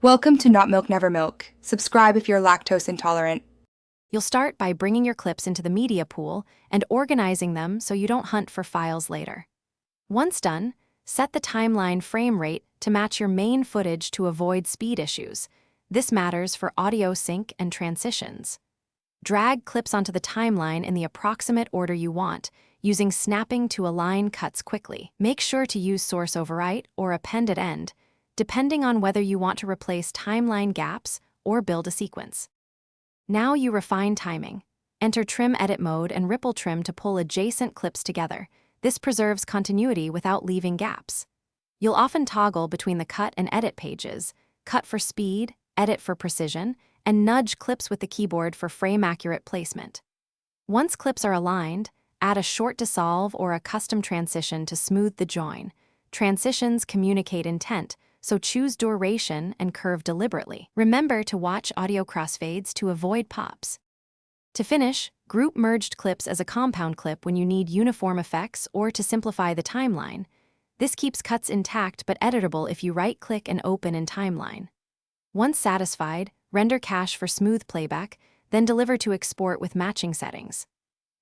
Welcome to Not Milk Never Milk. Subscribe if you're lactose intolerant. You'll start by bringing your clips into the media pool and organizing them so you don't hunt for files later. Once done, set the timeline frame rate to match your main footage to avoid speed issues. This matters for audio sync and transitions. Drag clips onto the timeline in the approximate order you want, using snapping to align cuts quickly. Make sure to use source overwrite or append at end, depending on whether you want to replace timeline gaps or build a sequence. Now you refine timing. Enter trim edit mode and ripple trim to pull adjacent clips together. This preserves continuity without leaving gaps. You'll often toggle between the cut and edit pages, cut for speed, edit for precision, and nudge clips with the keyboard for frame-accurate placement. Once clips are aligned, add a short dissolve or a custom transition to smooth the join. Transitions communicate intent, so choose duration and curve deliberately. Remember to watch audio crossfades to avoid pops. To finish, group merged clips as a compound clip when you need uniform effects or to simplify the timeline. This keeps cuts intact but editable if you right-click and open in timeline. Once satisfied, render cache for smooth playback, then deliver to export with matching settings.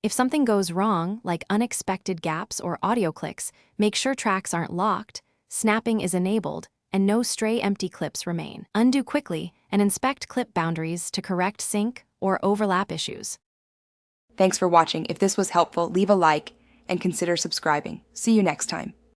If something goes wrong, like unexpected gaps or audio clicks, make sure tracks aren't locked, snapping is enabled, and no stray empty clips remain. Undo quickly and inspect clip boundaries to correct sync or overlap issues. Thanks for watching. If this was helpful, leave a like and consider subscribing. See you next time.